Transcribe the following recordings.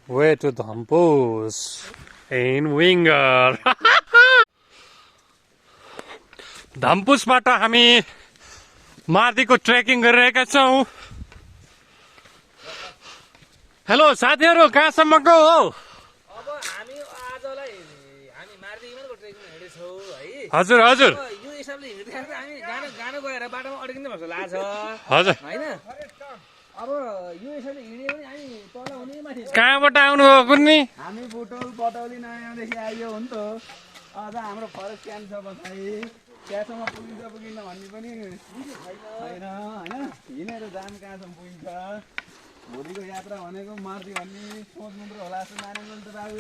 Way to Dhampus in Winger. धम्पुसबाट हामी मार्दीको trekking गरिरहेका छौं। हेलो साथीहरु, कहाँसम्मको हो? अब हामी आजलाई हामी मार्दीको ट्रेकिङ हिँडेछौँ है। हजुर हजुर, यो हिसाबले हिँड्दाखेरि हामी गाना गएर बाटोमा अड्किने जस्तो लाग्छ हजुर हैन। अब यो हिसाबले हिँड्यो भने हामी तल हुने माथि। कहाँबाट आउनु हो कुन्नी? हामी बुटोल बटौली नयाँदेखि आइयो हो नि त। अझ हाम्रो फरेस्ट क्याम्प छ बसाइ, त्यहाँसम्म पुगिन्छ पुगिन्न भन्ने पनि छैन हैन। हिँडेर जाम कहाँसम्म पुगिन्छ। भोलिको यात्रा भनेको मार्दी भन्ने सोच मात्र होला जस्तो मानेन त बाबु।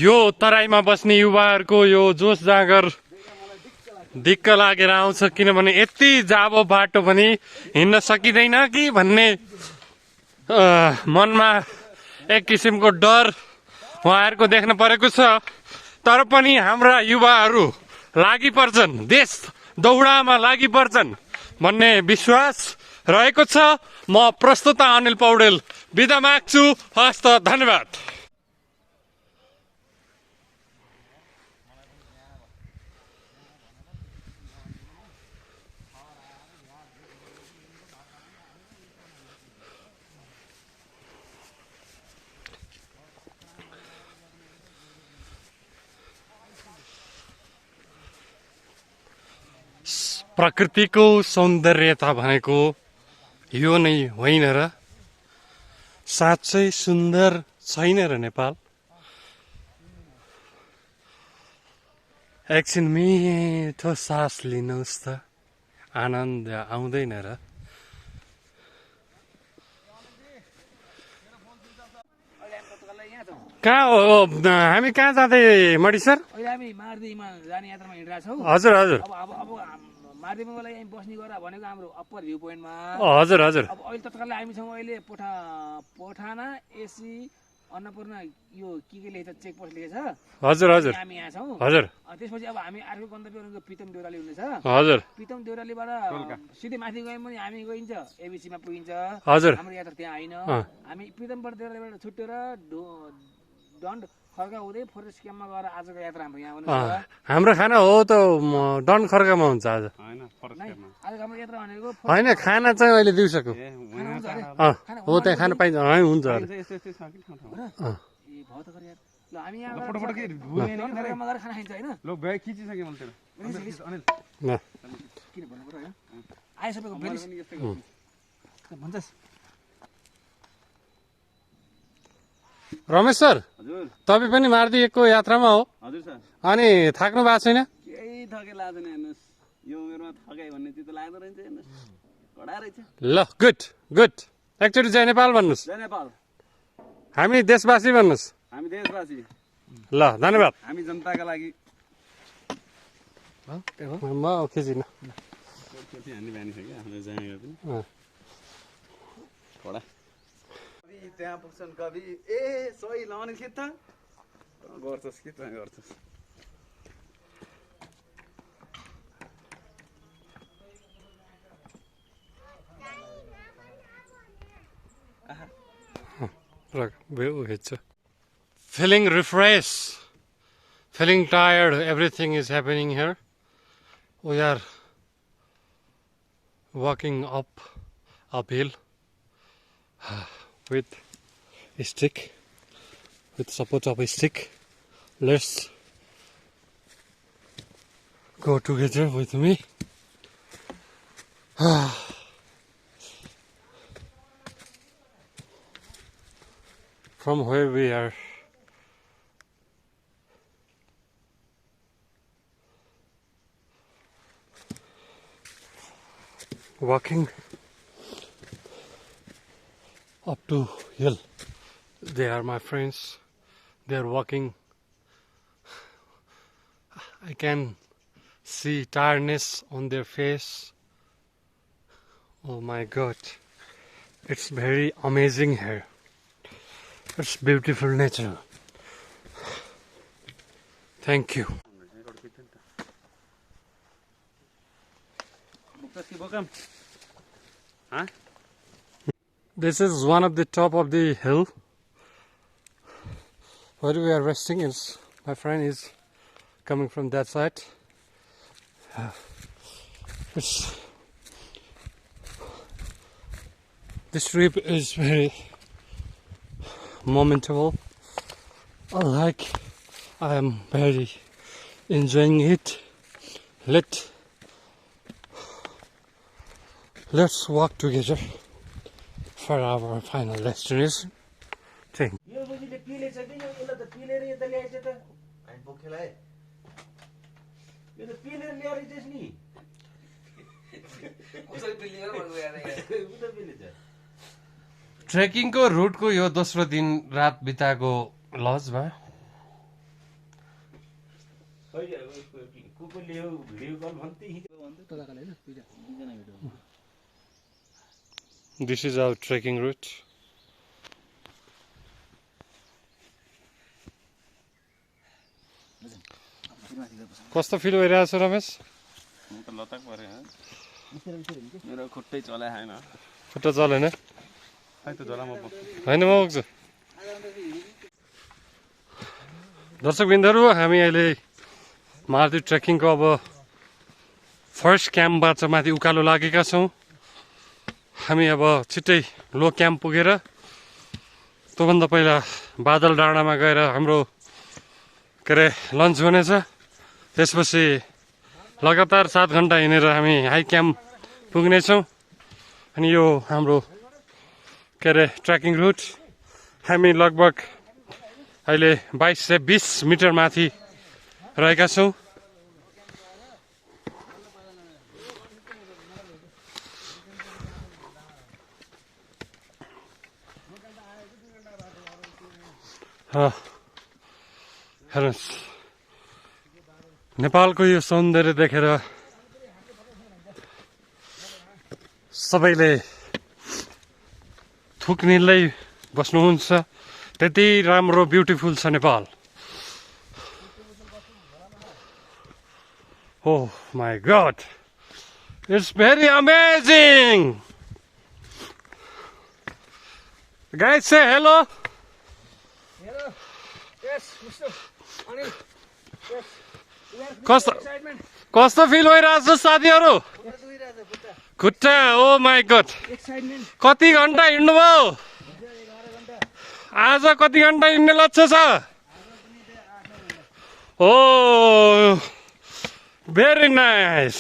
यो तराईमा बस्ने युवाहरूको यो जोस जाँगर दिक्क लागेर आउँछ, किनभने यति जाबो बाटो पनि हिँड्न सकिँदैन कि भन्ने मनमा एक किसिमको डर उहाँहरूको देख्न परेको छ। तर पनि हाम्रा युवाहरू लागि पर्छन्, देश दौडामा लागि पर्छन् भन्ने विश्वास रहेको छ। म प्रस्तुता अनिल पौडेल बिदा माग्छु। हस्त, धन्यवाद। प्रकृतिको सौन्दर्यता भनेको यो नै होइन र? साँच्चै सुन्दर छैन र नेपाल? एकछिन मिठो सास लिनुहोस् त, आनन्द आउँदैन र? कहाँ हो हामी? कहाँ जाँदै मणि सर? अहिले हामी मार्दीमा जाने यात्रामा हिँडिरहेका छौँ। हजुर हजुर, अब मार्दीमा मलाई हामी बस्ने गरेर भनेको हाम्रो अप्पर भ्यू पोइन्टमा। हजुर हजुर, अब अहिले तत्कालै हामी छौँ अहिले पठाना एसी अन्नपूर्ण यो के लेखेछ चेक पोस्ट लेखेछ। हजुर हजुर, हामी यहाँ छौँ। हजुर त्यसपछि अब हामी अर्को गन्तव्य भनेको प्रितम देउराली हुनेछ। हजुर प्रितम देउरालीबाट सिधै माथि गयौँ भने हामी गइन्छ एबिसीमा पुगिन्छ। हजुर, हाम्रो यात्रा त्यहाँ होइन। हामी प्रितमबाट देउरालीबाट छुट्टेर डन्ड खर्का हुँदै फरेस्ट क्याम्पमा गएर आजको यात्रा हाम्रो यहाँ हुनेछ। हाम्रो खाना हो त डन खर्कामा हुन्छ आज। आज हाम्रो यात्रा भनेको होइन, खाना चाहिँ अहिले दिउँसोको खाना हुन्छ अरे। हो, त्यहाँ खान पाइन्छ? हुन्छ अरे। ए भयो त खरे यार। ल हामी यहाँ खर्कामा गएर खाना खाइन्छ होइन। ल, किन भन्नु पर्यो होइन। आयो सबैको भेलिस भन्छस्। रमेश सर, हजुर तपाईँ पनि मार्दीको यात्रामा हो? हजुर सर। अनि थाक्नु भएको छैन? केही थके लाग्दैन हेर्नुहोस्। यो उमेरमा थकाइ भन्ने चिज त लाग्दो रहेछ हेर्नुहोस्। कडा रहेछ। ल, गुड गुड। एकचोटि जय नेपाल भन्नुहोस्। जय नेपाल। हामी देशवासी भन्नुहोस्। हामी देशवासी। ल, धन्यवाद। हामी जनताका लागि। म खिचिनँ। त्यहाँ पुग्छन् कवि। ए सही लाउने के त गर्छस् के त गर्छस्। Feeling refreshed, feeling tired, everything is happening here. We are walking uphill with a stick, with support of a stick. Let's go together with me. From where we are walking up to hill. They are my friends. They are walking. I can see tiredness on their face. Oh my God. It's very amazing here. It's beautiful nature. Thank you. This is one of the top of the hill where we are resting. Is my friend is coming from that side. This trip is very momentable. I am very enjoying it. Let's walk together for our final destination. Thing. यो बुझीले पिलेछ कि यो यसलाई त पिलेर यता ल्याएछ त हामी बोकेलाई यो त पिलेर ल्याएर चाहिँ नि कसरी पिलेर भन्नु यार उ त पिलेछ ट्रेकिङको रुटको यो दोस्रो दिन रात बिताएको लज भयो खै कुकुर ल्याउ भिडियो कल भन्थे This is our trekking route. कस्तो फिल भइरहेको छ रमेश म त लतक परे मेरो खुट्टै चलाए छैन खुट्टा चलेन खै त जला म होइन म पुग्छु दर्शकबिन्दुहरू हामी अहिले मारुति ट्रेकिङको अब फर्स्ट क्याम्पबाट माथि उकालो लागेका छौँ हामी अब छिट्टै लो क्याम्प पुगेर त्योभन्दा पहिला बादल डाँडामा गएर हाम्रो के अरे लन्च हुनेछ त्यसपछि लगातार 7 घन्टा हिँडेर हामी हाई क्याम्प पुग्नेछौँ अनि यो हाम्रो के अरे ट्रेकिङ रुट हामी लगभग अहिले 22 से 20 मिटर माथि रहेका छौँ हेर्नुहोस् नेपालको यो सौन्दर्य देखेर सबैले थुक निल्दै बस्नुहुन्छ त्यति राम्रो ब्युटिफुल छ Nepal Oh my God, it's very amazing. Guys, say hello. Hello. Yes, Mr. Anil. Yes. कस्तो फिल भइरहेछ साथीहरू खुट्टा ओ माई गॉड कति घन्टा हिँड्नुभयो आज कति घन्टा हिँड्ने लक्ष्य छ ओ भेरी नाइस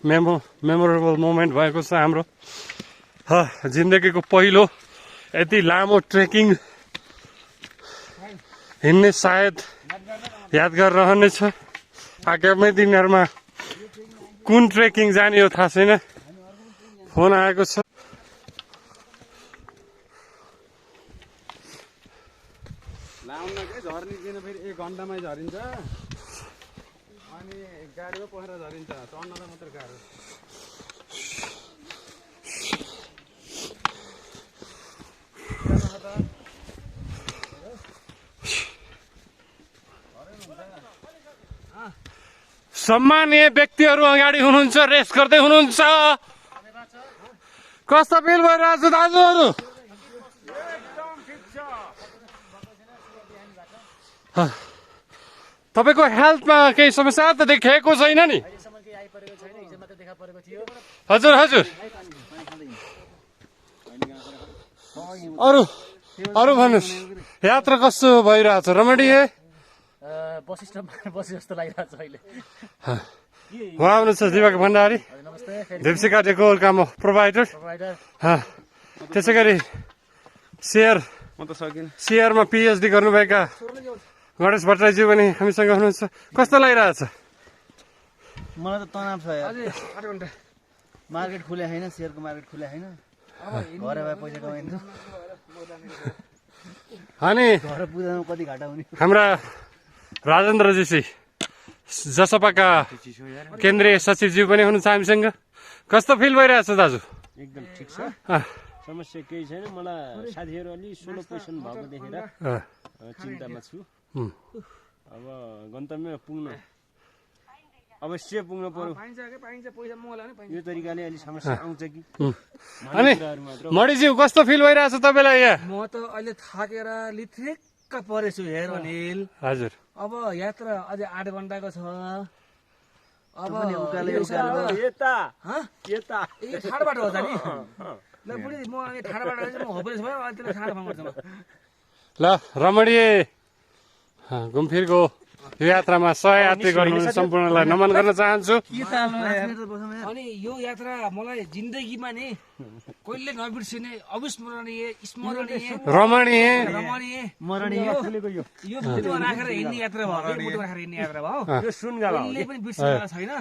मेमोरेबल मोमेन्ट भएको छ हाम्रो जिन्दगीको पहिलो यति लामो ट्रेकिङ हिँड्ने सायद यादगार रहनेछ आगामी दिनहरूमा कुन ट्रेकिङ जाने हो थाहा छैन फोन आएको छ लाउन के झर्नी किन फेरि 1 घन्टामै झरिन्छ अनि गाडीमा पखेर झरिन्छ चढ्नलाई मात्र गाह्रो सम्मानीय व्यक्तिहरू अगाडि हुनुहुन्छ रेस गर्दै हुनुहुन्छ कस्तो फिल भइरहेछ दाजुहरू तपाईको हेल्थमा केही समस्या त देखिएको छैन नि हजुर हजुर अरू भन्नुहोस् यात्रा कस्तो भइरहेछ रमणीय बसी जस्तो लागिरहेको छ अहिले उहाँ हुनुहुन्छ दिपक भण्डारी देप्सिका डेकोरका प्रोभाइडर त्यसै गरी सिआरमा पिएचडी गर्नुभएका गणेश भट्टराईज्यू पनि हामीसँग हुनुहुन्छ कस्तो लागिरहेछ मलाई त तनाव छ यार मार्केट खुले छैन सेयरको मार्केट खुले छैन घर भए पैसा कमाइन्छ अनि घर पुग्दामा कति घाटा हुने हाम्रा राजेन्द्रजी जसपाका केन्द्रीय सचिवज्यू पनि हुनुहुन्छ हामीसँग कस्तो फिल भइरहेछ दाजु एकदम ठिक छ समस्या केही छैन मलाई साथीहरू अलि सोलो पोजिसन भएको देखेर चिन्तामा छु अब गन्तव्यमा पुग्न अवश्य पुग्नु पर्यो पाइन्छ के पाइन्छ पैसा महँगो भने पाइन्छ यो तरिकाले अलि समस्या आउँछ कि अनि मणिज्यू कस्तो फिल भइरहेछ तपाईँलाई यहाँ म त अहिले थाकेर लिथ्रिक्क परेछु हेर अनिल हजुर अब यात्रा अझै 8 घण्टाको छ अब यता हँ? यता ए ठाडोबाट हो त नि ल बुढी म अनि ठाडोबाट म होपलेस भयो अहिले त्यसलाई ठाडो ठाउँ गर्छु म ल रमणीय घुमफिरको यो यात्रामा सहयात्री गर्नुहुने सम्पूर्णलाई नमन गर्न चाहन्छु अनि यो यात्रा मलाई जिन्दगीमा नि कहिले नबिर्सिने अविस्मरणीय स्मरणीय रमणीय रमणीय यो मुटुमा राखेर हिँड्ने यात्रा भयो मुटुमा राखेर हिँड्ने यात्रा भयो यो सुनगाला हो कहिले पनि बिर्सिने छैन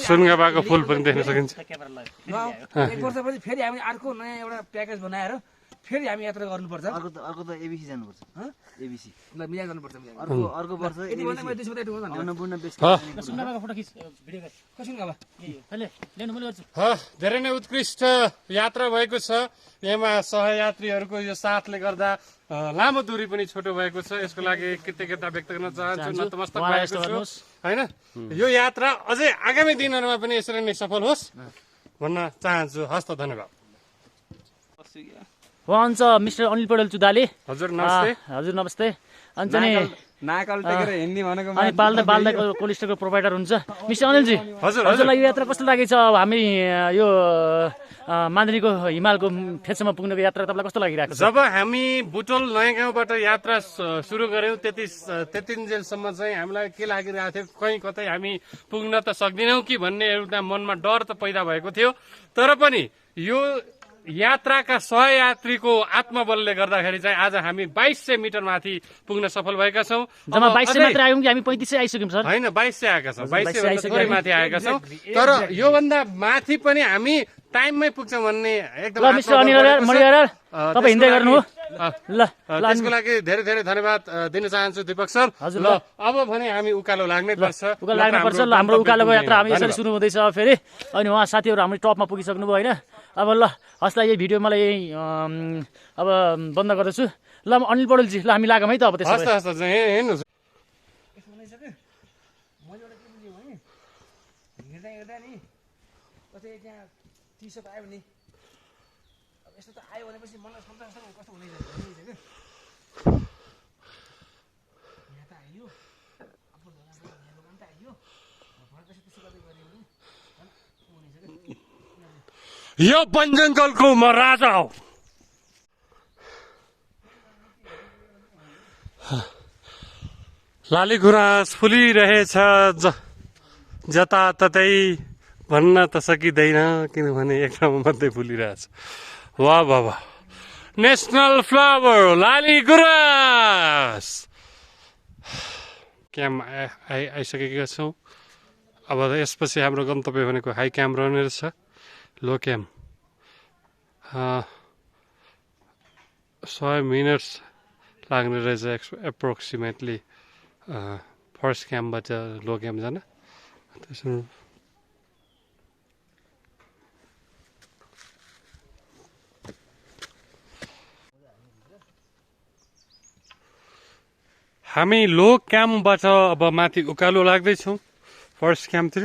सुनगाबाको फुल पनि देख्न सकिन्छ एक वर्षपछि फेरि हामी अर्को नयाँ एउटा प्याकेज बनाएर फेरि हामी यात्रा गर्नुपर्छ अर्को त एबिसी जानुपर्छ एबिसी ल मिला गर्नुपर्छ अर्को वर्ष यति भन्दा मैले 200 रुपैयाँ उठाउँछु नि अन्नपूर्ण बेस कसरी गाबा धेरै नै उत्कृष्ट यात्रा भएको छ यसमा सहयात्रीहरूको यो साथले गर्दा लामो दूरी पनि छोटो भएको छ यसको लागि कृतज्ञता व्यक्त गर्न चाहन्छु नतमस्तक भएको छु हैन यो यात्रा अझै आगामी दिनहरूमा पनि यसरी नै सफल होस् भन्न चाहन्छु हस्त धन्यवाद उहाँ हुन्छ मिस्टर अनिल पौडेल चुदाले हजुर नमस्ते हजुर नमस्ते अनि चाहिँ नाकल टेकेर हिँड्ने भनेको अनि बाल्दा कोल्ड स्टोरको प्रोभाइडर हुन्छ मिस्टर अनिलजी हजुरलाई यो यात्रा कस्तो लागेछ अब हामी यो मान्द्रीको हिमालको फेदसम्म पुग्नेको यात्रा तपाईँलाई कस्तो लागिरहेको छ जब हामी बुटोल नयाँ गाउँबाट यात्रा सुरु गर्यौं त्यतिन्जेलसम्म चाहिँ हामीलाई के लागिरहेको थियो कहीँ कतै हामी पुग्न त सक्दैनौँ कि भन्ने एउटा मनमा डर त पैदा भएको थियो तर पनि यो यात्राका सहयात्रीको आत्मबलले गर्दाखेरि चाहिँ आज हामी 2200 मिटर माथि पुग्न सफल भएका छौँ जम्मा 2200 मात्र आयौँ कि हामी 3500 आइसक्यौँ सर होइन 2200 आएका छौँ 2200 थोरै माथि आएका छौँ तर योभन्दा माथि पनि हामी टाइममै पुग्छौँ भन्ने एकदम ल मिस्टर अनिल मणियार तपाईँ हिँड्दै गर्नु हो ल त्यसको लागि धेरै धेरै धन्यवाद दिन चाहन्छु दीपक सर हजुर ल अब भने हामी उकालो लाग्नै पर्छ उकालो लाग्नुपर्छ ल हाम्रो उकालोको यात्रा हामी यसरी सुरु हुँदैछ फेरि अनि उहाँ साथीहरू हाम्रो टपमा पुगिसक्नु भयो होइन अब ल हस् यही भिडियो मलाई यही अब बन्द गर्दैछु ल अनिल पौडेलजी ल हामी लागौँ है त अब त्यसो भए हस् हेर्नु हिँड्दा हिँड्दा नि कतै त्यहाँ टी-सर्ट आयो भने अब यस्तो त आयो भनेपछि मलाई सम्झाउँछ कस्तो हुँदैछ क्या यहाँ त आइयो अब यहाँ दोकान त आइयो भएपछि त्यसो गर्दै गऱ्यो भने हुनेछ क्या यो वनजङ्गलको म राजा हो लाली गुराँस फुलिरहेछ जताततै भन्न त सकिँदैन किनभने एक ठाउँमा मात्रै फुलिरहेछ वाह वाह वाह national flower Lali Guras camp आइसकेका छौँ अब यसपछि हाम्रो गन्तव्य भनेको हाई क्याम्प रहने रहेछ लो क्याम्प 100 मिनट्स लाग्ने रहेछ एप्रोक्सिमेटली फर्स्ट क्याम्पबाट लो क्याम्प जान त्यसो हामी लो क्याम्पबाट अब माथि उकालो लाग्दैछौँ फर्स्ट क्याम्पतिर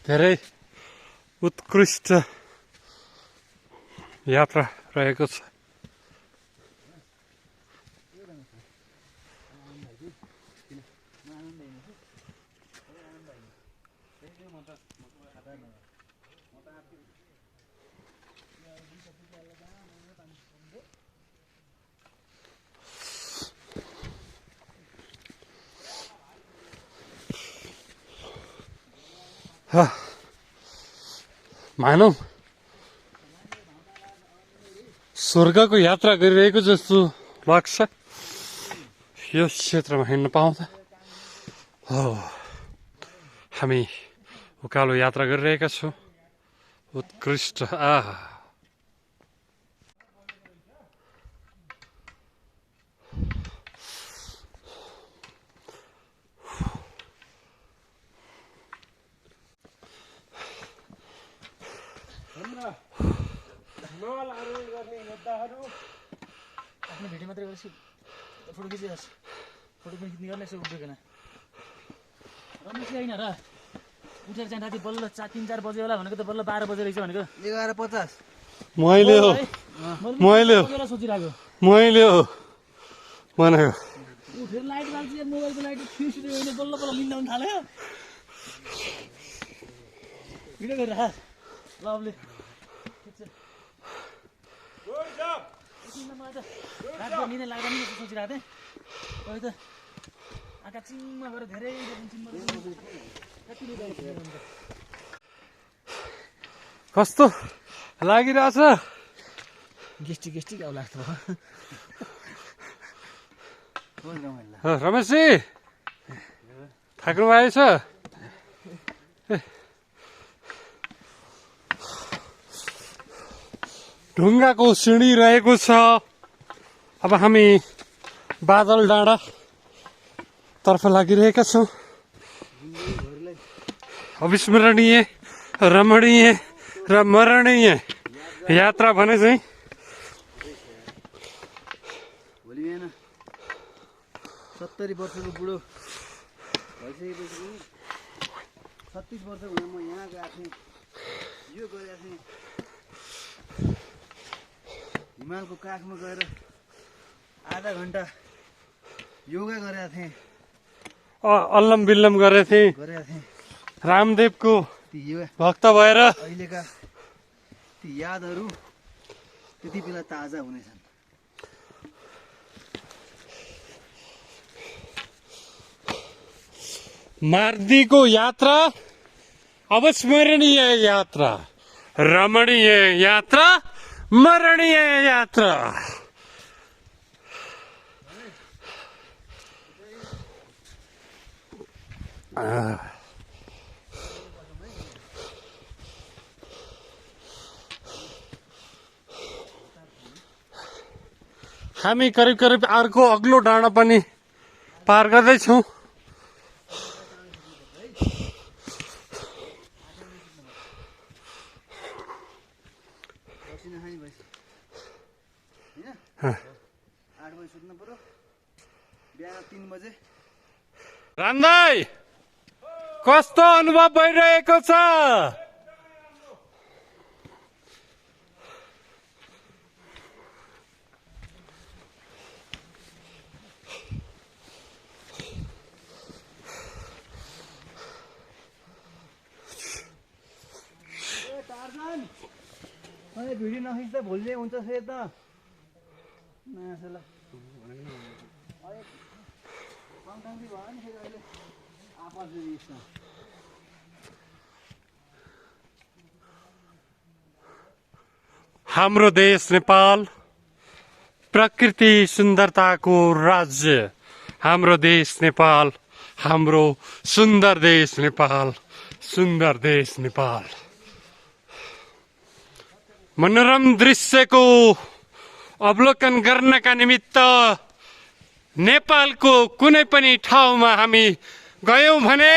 धेरै उत्कृष्ट यात्रा रहेको छ मानौ स्वर्गको यात्रा गरिरहेको जस्तो लाग्छ यो क्षेत्रमा हिँड्न पाउँदा हो हामी उकालो यात्रा गरिरहेका छौँ उत्कृष्ट आफ्नो भिडियो मात्रै गर्छु फोटो खिचिहाल्छु फोटो पनि खिच्ने गर्ने यसो उठ्दैन रमेश होइन र उठेर चाहिँ राति बल्ल 3-4 बजे होला भनेको त बल्ल 12 बजे रहेछ भनेको 11:50 मैले हो मैले हो सोचिरहेको मैले हो भनेको उठेर लाइट बाल्छ यार मोबाइलको लाइट फ्युज होइन बल्ल बल्ल निन्दा हुन थाल्यो भिडियो गरेर राख लभले ठिक छ मलाई त रातभर निन्दा लाग्दैन नि जस्तो सोचिरहेको थिएँ अहिले त आँखा चिङमा गएर धेरै कस्तो लागिरहेछ गेस्टिक आउ लाग्छ रमेशजी थाक्नु भएको छ ढुङ्गाको सिँढी रहेको छ अब हामी बादल डाँडा तर्फ लागिरहेका छौँ अविस्मरणीय रमणीय र मरणीय यात्रा भने चाहिँ भोलि बिहान 70 वर्षको बुढो भइसकेपछि पनि 36 वर्ष हुँदा म यहाँ गएको थिएँ यो गरेको थिएँ हिमालको काखमा गएर आधा घन्टा योगा गरेका थिएँ अल्लम बिल्लम गरेको थिएँ रामदेवको ती योगा भक्त भएर अहिलेका ती यादहरू त्यति बेला ताजा हुनेछन् मार्दीको यात्रा अविस्मरणीय यात्रा रमणीय यात्रा मरणीय यात्रा हामी करिब करिब अर्को अग्लो डाँडा पनि पार गर्दैछौँ पसिना खाने भएछ होइन 8 बजे सुत्नु पर्यो बिहान 3 बजे रामदाई कस्तो अनुभव भइरहेको छ अनि भिडियो नखिच्दा भोलि हुन्छ फेरि त मासुलाई कन्टाङ्गी भयो नि फेरि अहिले आपस रिस्छ हाम्रो देश नेपाल प्रकृति सुन्दरताको राज्य हाम्रो देश नेपाल हाम्रो सुन्दर देश नेपाल सुन्दर देश नेपाल मनोरम दृश्यको अवलोकन गर्नका निमित्त नेपालको कुनै पनि ठाउँमा हामी गयौं भने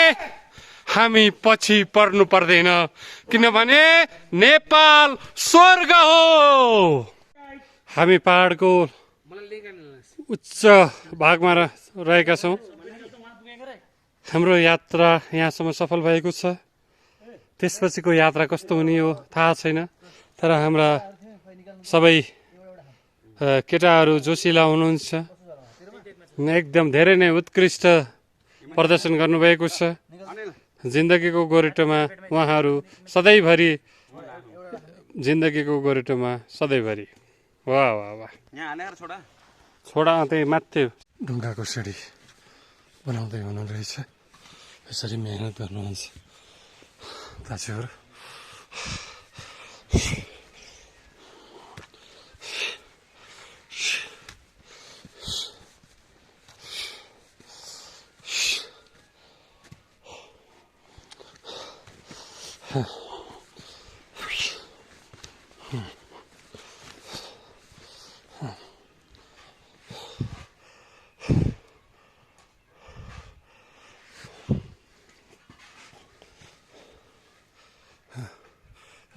हामी पछि पर्नु पर्दैन किनभने नेपाल स्वर्ग हो हामी पहाडको उच्च भागमा रहेका छौं हाम्रो यात्रा यहाँसम्म सफल भएको छ त्यसपछिको यात्रा कस्तो हुने हो थाहा छैन तर हाम्रा सबै केटाहरू जोसिला हुनुहुन्छ एकदम धेरै नै उत्कृष्ट प्रदर्शन गर्नुभएको छ जिन्दगीको गोरेटोमा उहाँहरू सधैँभरि जिन्दगीको गोरेटोमा सधैँभरि वाह वाह वाह छोडा त्यही माथि ढुङ्गाको सिँढी बनाउँदै हुनुहुँदैछ यसरी मेहनत गर्नुहुन्छ दाजुहरू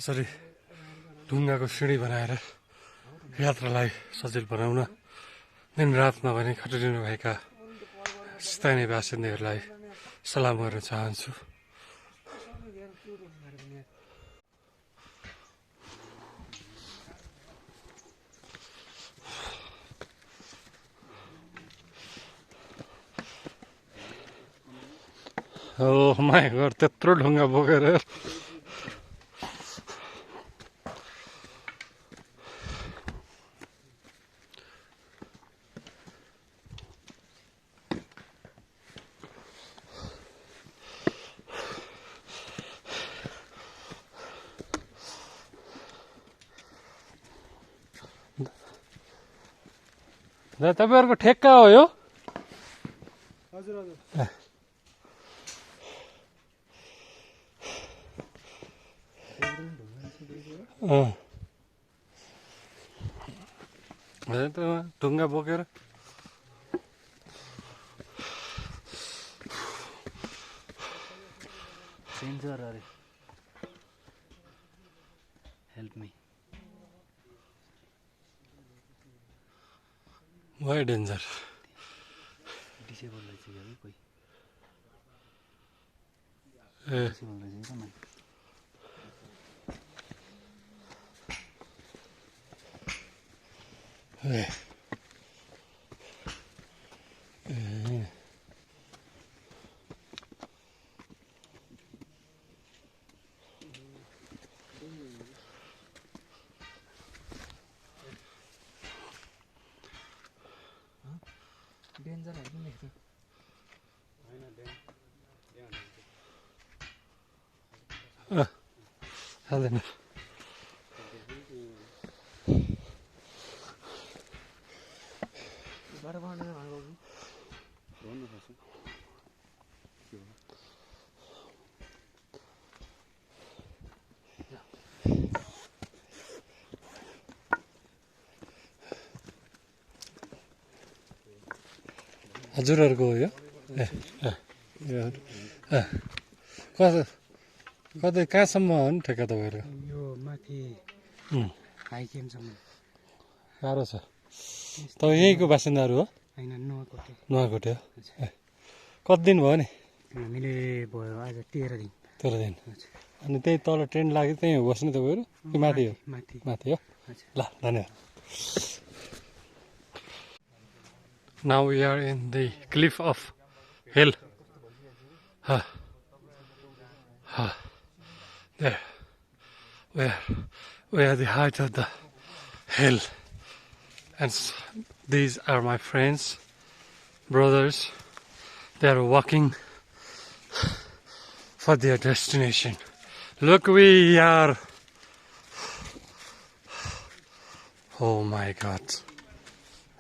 यसरी ढुङ्गाको सिँढी बनाएर यात्रालाई सजिलो बनाउन दिन रात नभने खटिरहनु भएका स्थानीय बासिन्दाहरूलाई सलाम गर्न चाहन्छु। Oh my god, त्यत्रो ढुङ्गा बोकेर तपाईँहरूको ठेक्का हो यो? हजुर हजुर ढुङ्गा बोकेर सेन्सर अरे help me why danger disable रहेछ क्या कोही ए डिसेबल रहेछ क्या मान्छे ए डेन्जरहरू पनि लेख्छ हाल्दैन हजुरहरूको हो यो कतै कहाँसम्म हो नि ठेक्का तपाईँहरू? यो माथि हाई क्याम्पसम्म गाह्रो छ। तपाईँ यहीँको बासिन्दाहरू हो? होइन नुवाकोटे नुवाकोटे हो? कति दिन भयो नि? हामीले भयो आज 13 दिन 13 दिन। अनि त्यही तल टेन्ट लाग्यो त्यहीँ बस्ने तपाईँहरू कि माथि हो? माथि माथि हो? ल धन्यवाद। Now we are in the cliff of hill. There. We are the height of the hill. And these are my friends, brothers. They are walking for their destination. Look, we are... Oh my God.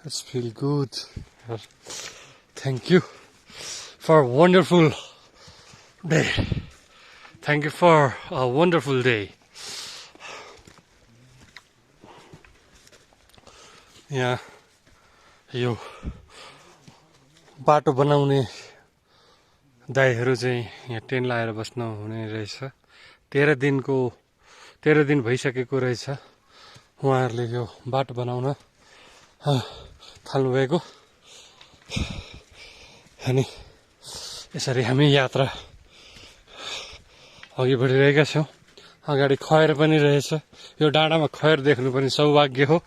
Let's feel good. Thank you for a wonderful day. Thank you for a wonderful day. यहाँ यो बाटो बनाउने दाइहरू चाहिँ यहाँ tent लगाएर बस्नु हुने रहेछ। 13 दिन भइसकेको रहेछ उहाँहरूले यो बाटो बनाउन थाल्नुभएको। अनि यसरी हामी यात्रा अघि बढिरहेका छौँ। अगाडि खयर पनि रहेछ। यो डाँडामा खयर देख्नु पनि सौभाग्य हो।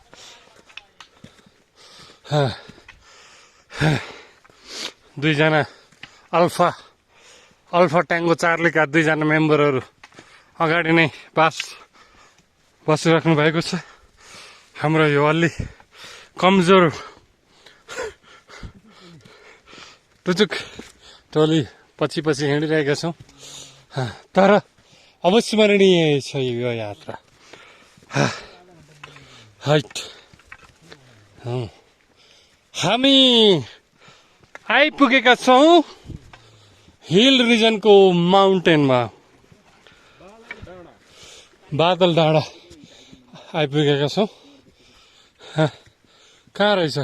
दुईजना अल्फा ट्याङ्गो चार्लीका दुईजना मेम्बरहरू अगाडि नै बसिराख्नु भएको छ। हाम्रो यो अलि कमजोर टुचुक टोली पछि हिँडिरहेका छौँ। तर अविस्मरणीय छ यो यात्रा। हाइट हामी आइपुगेका छौँ हिल रिजनको माउन्टेनमा। बादल डाँडा आइपुगेका छौँ। कहाँ रहेछ?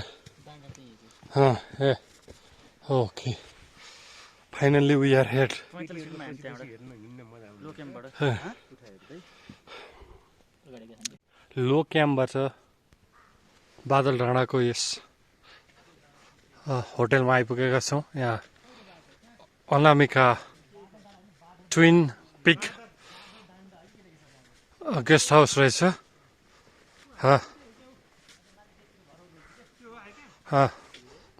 Okay finally we are head. लो क्याम्पबाट बादल डाँडाको यस होटेलमा आइपुगेका छौँ। यहाँ Anamika twin peak guest house रहेछ।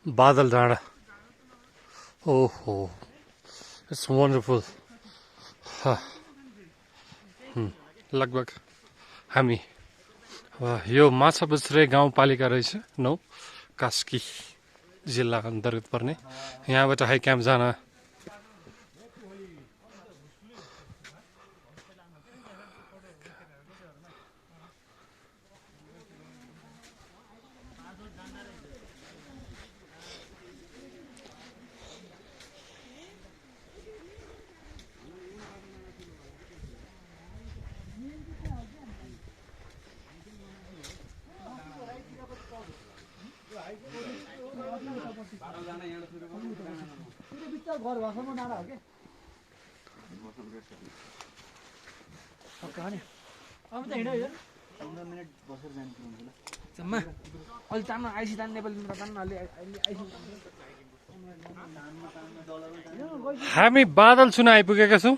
बादल डाँडा, ओहो इट्स वन्डरफुल। लगभग हामी यो माछापुच्छ्रे गाउँपालिका रहेछ 9 कास्की जिल्ला अन्तर्गत पर्ने। यहाँबाट हाई क्याम्प जान अलि तान्न आइसी तान्न नेपालीमा तान्न अलि आइसी हामी बादल छुन आइपुगेका छौँ।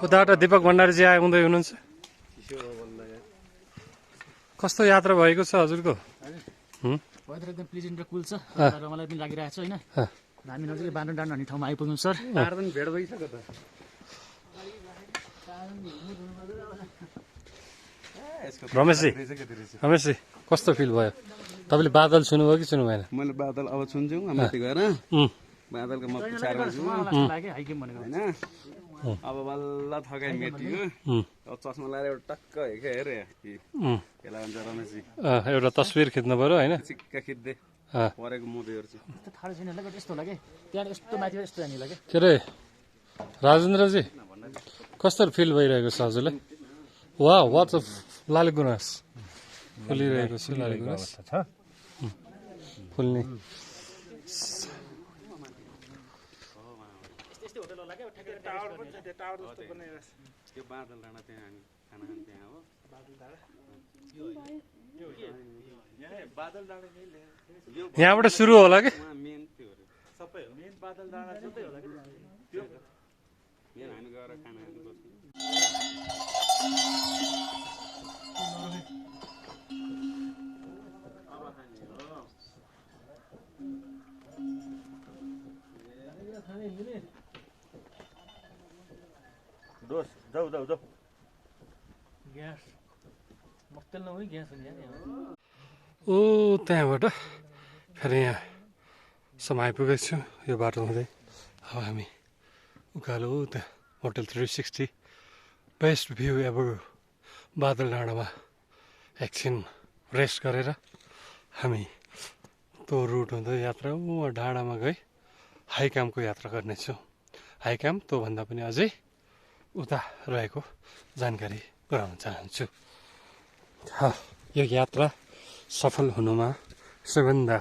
उताबाट दीपक भण्डारीजी आउँदै हुनुहुन्छ। कस्तो यात्रा भएको छ हजुरको? वेदर एकदम प्लिजेन्ट र कुल छ र मलाई पनि लागिरहेको छ होइन। हामी नजिकै बाँड्नु डाँड्नु भन्ने ठाउँमा आइपुग्यौँ सर। पनि भेट भइसक्यो त। रमेशजी कस्तो फिल भयो? तपाईँले बादल छुनुभयो कि छुनु भएन? मैले बादल अब छुन्छु माथि गएर बादलको म पछाडिमा छु होइन। अब बल्ल थकाइ मेटियो। अब चस्मा लगाएर एउटा टक्क हेरे केला भन्छ रमेशजी, एउटा तस्विर खिच्नु पर्यो होइन? चिक्का खिच्दै परेको मुभी हेर्छु। थाहा छैन यस्तो लाग्यो त्यहाँ यस्तो माथि यस्तो जाने लाग्यो। के अरे राजेन्द्रजी कस्तो फिल भइरहेको छ हजुरलाई? वा वाच अफ लाली गुराँस फुलिरहेको छ। लाली गुराँस फुल्ने त्यो बादल डाँडा त्यहाँ हामी खाना खाने त्यहाँ हो। यहाँबाट सुरु होला कि? मेन त्यो सबै हो। मेन बादल डाँडा सबै होला कि त्यो मेन हामी गएर खाना खानु बस्नु। दोस्त जाऊ जाऊ जाऊ। ग्यास मस्तेल नहुने ग्यास हुने ओ त्यहाँबाट फेरि यहाँसम्म आइपुगेको छु यो बाटो हुँदै। अब हामी उकालो त्यहाँ होटल 360 बेस्ट भ्यू एभर बादल डाँडामा एकछिन रेस्ट गरेर हामी त्यो रुट हुँदै यात्रा डाँडामा गई हाई क्याम्पको यात्रा गर्नेछौँ। हाई क्याम्प त्योभन्दा पनि अझै उता रहेको जानकारी गराउन चाहन्छु। यो यात्रा सफल हुनुमा सबैभन्दा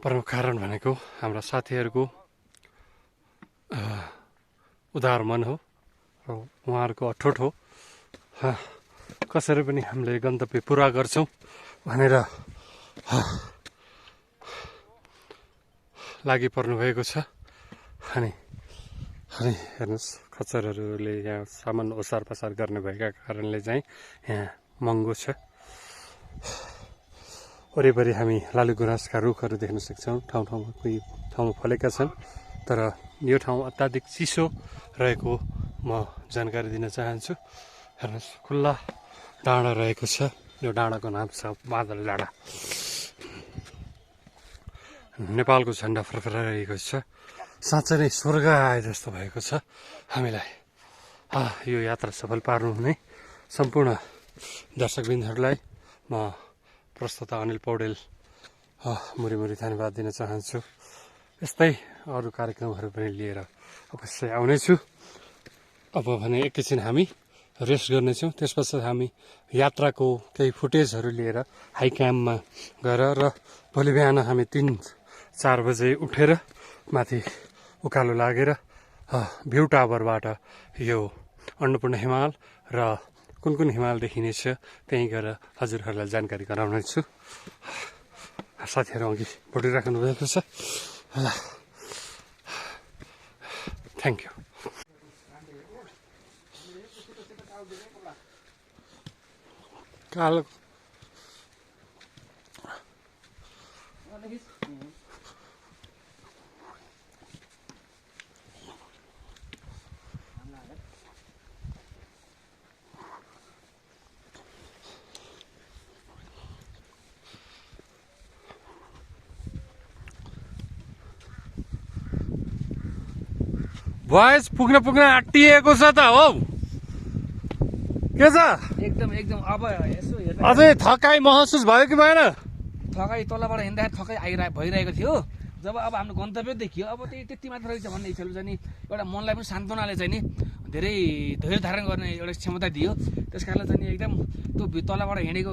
प्रमुख कारण भनेको हाम्रा साथीहरूको उदार मन हो र उहाँहरूको अठोट हो। कसरी पनि हामीले गन्तव्य पुरा गर्छौँ भनेर लागि पर्नु भएको छ। अनि हेर्नुहोस् खच्चरहरूले यहाँ सामान ओसार पसार गर्ने भएका कारणले चाहिँ यहाँ महँगो छ। वरिपरि हामी लाली गुराँसका रुखहरू देख्न सक्छौँ। ठाउँ ठाउँमा कोही ठाउँमा फलेका छन्, तर यो ठाउँ अत्याधिक चिसो रहेको म जानकारी दिन चाहन्छु। हेर्नुहोस् खुल्ला डाँडा रहेको छ। यो डाँडाको नाम छ बादल डाँडा। नेपालको झन्डा फरफराइरहेको छ। साँच्चै नै स्वर्ग आए जस्तो भएको छ हामीलाई। यो यात्रा सफल पार्नु हुने सम्पूर्ण दर्शकबिन्दहरूलाई म प्रस्तुता अनिल पौडेल मुरी धन्यवाद दिन चाहन्छु। यस्तै अरू कार्यक्रमहरू पनि लिएर अवश्य आउनेछु। अब भने एकैछिन हामी रेस्ट गर्नेछौँ। त्यसपछि हामी यात्राको केही फुटेजहरू लिएर हाई क्याम्पमा गएर र भोलि बिहान हामी 3-4 बजे उठेर माथि उकालो लागेर भ्यू टावरबाट यो अन्नपूर्ण हिमाल र कुन कुन हिमाल देखिनेछ त्यहीँ गएर हजुरहरूलाई जानकारी गराउनेछु। साथीहरू अघि बढिराख्नु भएको छ। Thank you. कालो भोइस पुग्न आँटिएको छ त हौ। के छ एकदम एकदम अब यसो हेर्दा अझै थकाइ महसुस भयो कि भएन? थकाइ तलबाट हिँड्दाखेरि थकाइ भइरहेको थियो। जब अब हाम्रो गन्तव्य देखियो अब त्यति मात्र रहेछ भन्ने हिसाबले चाहिँ नि एउटा मनलाई पनि सान्त्वनाले चाहिँ नि धेरै धैर्य धारण गर्ने एउटा क्षमता दियो। त्यस कारणले चाहिँ नि एकदम त्यो तलबाट हिँडेको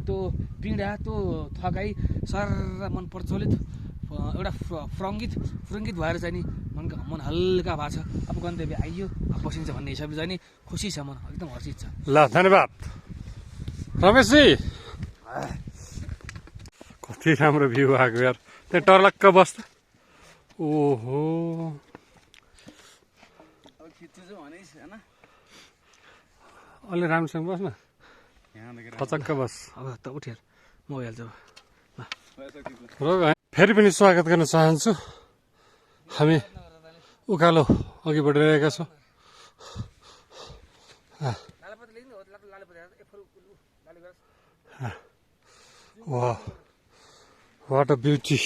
त्यो पीडा त्यो थकाइ सर मन प्रज्वलित एउटा फुरङ्गित भएर चाहिँ नि मन हल्का भएको छ। अब गन्तव्य आइयो, अब बसिन्छ भन्ने हिसाबले चाहिँ नि खुसी छ, मन एकदम हर्षित छ। ल धन्यवाद रमेशजी। कति राम्रो भ्यू आएको यार, त्यहाँ टर्लक्क बस्दा। ओहो अब खिच्छु भने होइन अलि राम्रोसँग बस् न, पचक्क बस। अब त उठेर म भइहाल्छु। र फेरि पनि स्वागत गर्न चाहन्छु। हामी उकालो अघि बढिरहेका छौँ। Wow, what a beauty,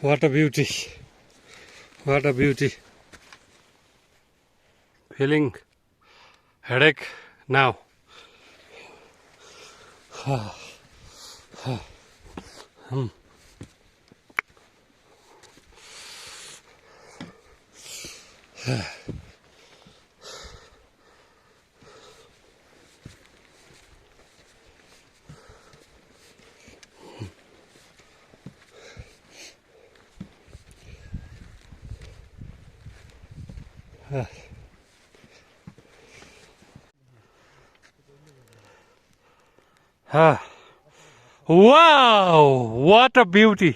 what a beauty, what a beauty. Feeling headache now. Wow, what a beauty.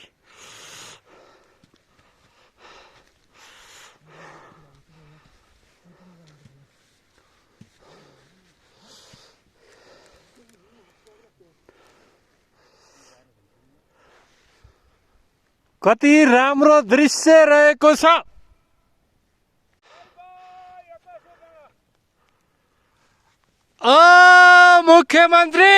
कति राम्रो दृश्य रहेको छ। मुख्यमन्त्री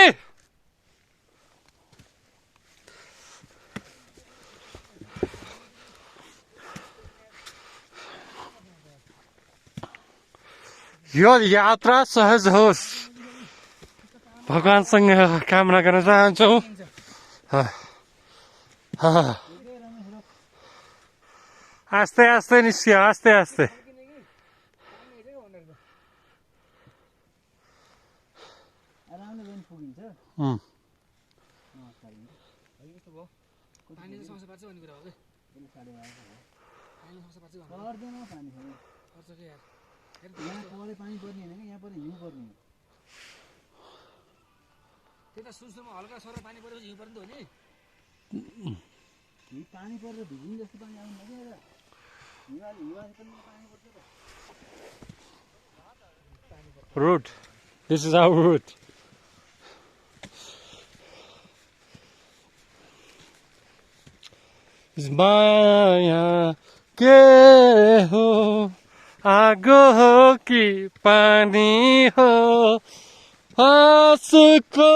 यो यात्रा सहज होस् भगवानसँग कामना गर्न चाहन्छौ। आस्ते आस्ते निस्कियो, आस्ते आस्ते। पानी पर्ने होइन, यहाँ पर हिउँ पर्ने। त्यही त सुरुमा हल्का सर पानी परेपछि हिउँ पर्ने त हो नि। पानी परेर भिज्ने जस्तो पानी आउनु पर्छ। हिउँले पनि पानी पर्छ त। Route. This is our route. माया के हो, आगो हो कि पानी हो, आँसुको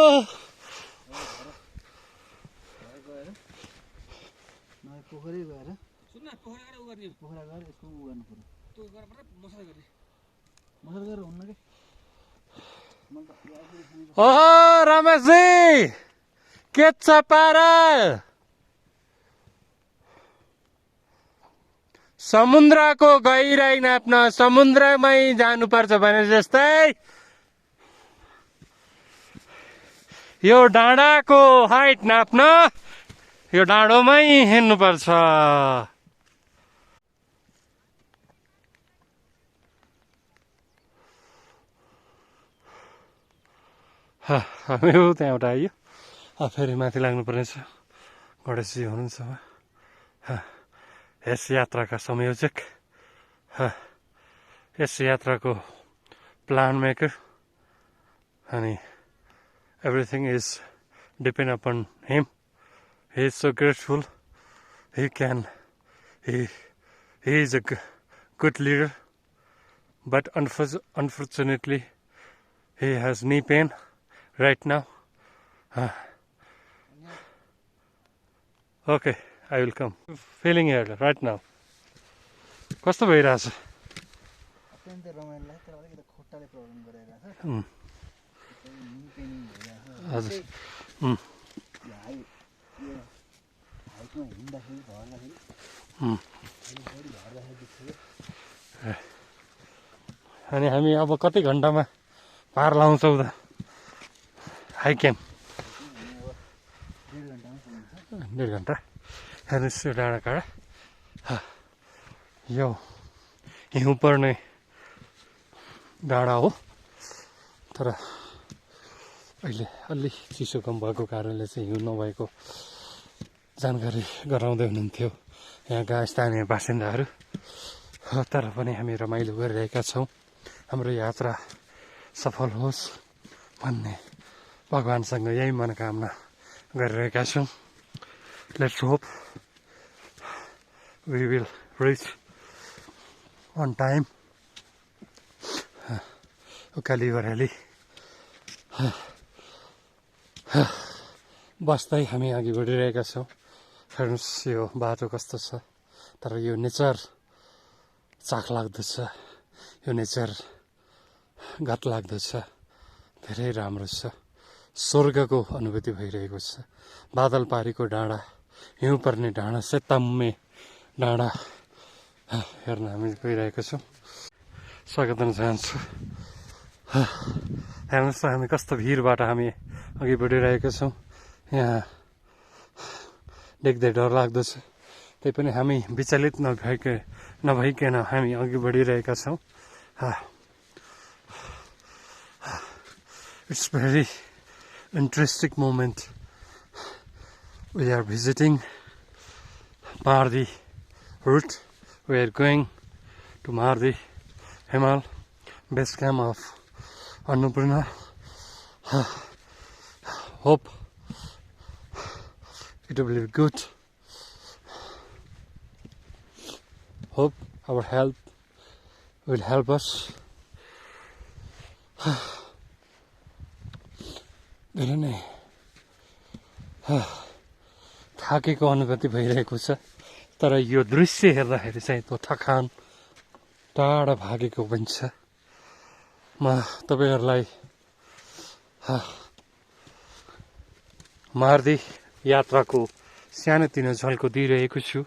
पोखरै गएर सुन्न पोखरा गएर उ गर्ने, पोखरा गएर यसको उ गर्नु पर्यो। त्यो गरेर मात्रै मसाज गर्ने। मसाज गरेर हुन्न कि ओहो रमेशजी के छ पारा? समुद्रको गहिराई नाप्न समुद्रमै जानुपर्छ भने जस्तै यो डाँडाको हाइट नाप्न यो डाँडोमै हिँड्नुपर्छ। हामी त्यहाँबाट आइयो फेरि माथि लाग्नुपर्नेछ गणेशजी हुनुहुन्छ यस यात्राका संयोजक यस यात्राको प्लान मेकर अनि everything is depend upon him. He is so grateful. He is a good leader, but unfortunately he has knee pain right now. Okay, I will come. Feeling here right now. कस्तो भइरहेछ? अत्यन्तै रमाइलो लाग्छ तर अलिकति खुट्टाले problem गरिरहेछ हजुर हाइटमा हिँड्दाखेरि झर्दाखेरि अनि हामी अब कति घन्टामा पार लाउँछौँ त हाई क्याम्प? 1.5 घन्टा हेर्नुहोस् यो डाँडाकाँडा यो हिउँ पर्ने डाँडा हो तर अहिले अलि चिसो कम भएको कारणले चाहिँ हिउँ नभएको जानकारी गराउँदै हुनुहुन्थ्यो यहाँका स्थानीय बासिन्दाहरू तर पनि हामी रमाइलो गरिरहेका छौँ हाम्रो यात्रा सफल होस् भन्ने भगवानसँग यही मनोकामना गरिरहेका छौँ let's hope we will reach on time उकाली ओह्राली बस्दै हामी अघि बढिरहेका छौँ हेर्नुहोस् यो बाटो कस्तो छ तर यो नेचर चाखलाग्दो छ यो नेचर घातलाग्दो छ धेरै राम्रो छ स्वर्गको अनुभूति भइरहेको छ बादल पारीको डाँडा हिउँ पर्ने डाँडा सेताम्मे डाँडा हेर्न हामी गइरहेका छौँ स्वागत गर्न चाहन्छु हेर्नुहोस् त हामी कस्तो भिरबाट हामी अघि बढिरहेका छौँ यहाँ देख्दै डर लाग्दो छ त्यही पनि हामी विचलित नभइकन हामी अघि बढिरहेका छौँ it's very interesting moment. We are visiting Mardi route. We are going to Mardi Himal, base camp of Annapurna. Hope it will be good. Hope our health will help us. धेरै नै थाकेको अनुभूति भइरहेको छ तर यो दृश्य हेर्दाखेरि चाहिँ त्यो थकान टाढा भागेको पनि छ म तपाईहरुलाई मार्दी यात्राको सानोतिनो झल्को दिइरहेको छु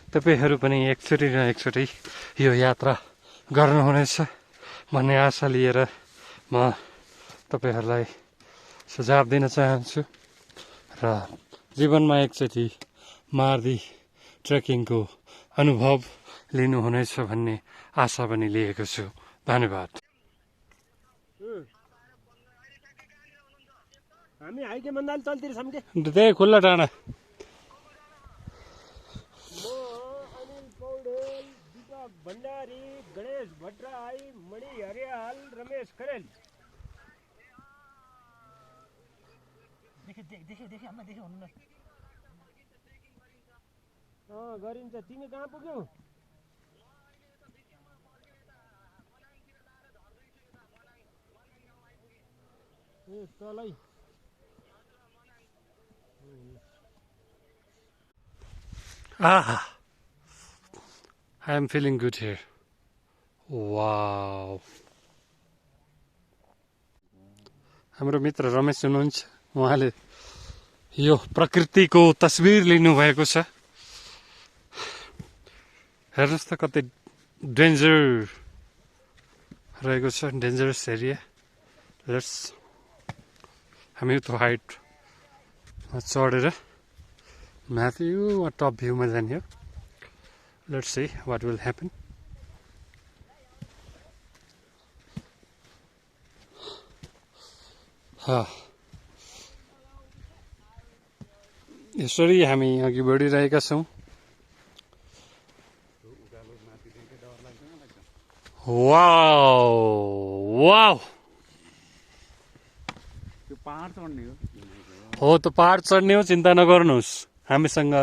तपाईहरु पनि एकचोटि न एकचोटि यो यात्रा गर्नुहुनेछ भन्ने आशा लिएर म तपाईहरुलाई सुझाव दिन चाहन्छु र जीवनमा एकचोटि मार्दी ट्रेकिङको अनुभव लिनुहुनेछ भन्ने आशा पनि लिएको छु धन्यवाद हामी हाइके भन्दा तलतिर छौं के त्यही खुल्ला डाँडा म अनिल पौडेल दीपक भण्डारी गणेश भट्टराई मणि हरियाल रमेश खरेल देखियो हामीलाई देखियो हुनु न गरिन्छ तिमी कहाँ पुग्यौ ए तलै I am feeling good here. Wow. हाम्रो मित्र रमेश हुनुहुन्छ उहाँले यो प्रकृतिको तस्बिर लिनु भएको छ हेर्नुस् त कति डेन्जर रहेको छ डेन्जरस एरिया लेट्स हामी त्यो हाइट चढेर माथि यो टप भ्यूमा जाने हो let's see what will happen यसरी हामी अघि बढिरहेका छौँ। वाउ वाउ त्यो पहाड चढ्ने हो त पहाड चढ्ने हो, चिन्ता नगर्नुहोस्, हामीसँग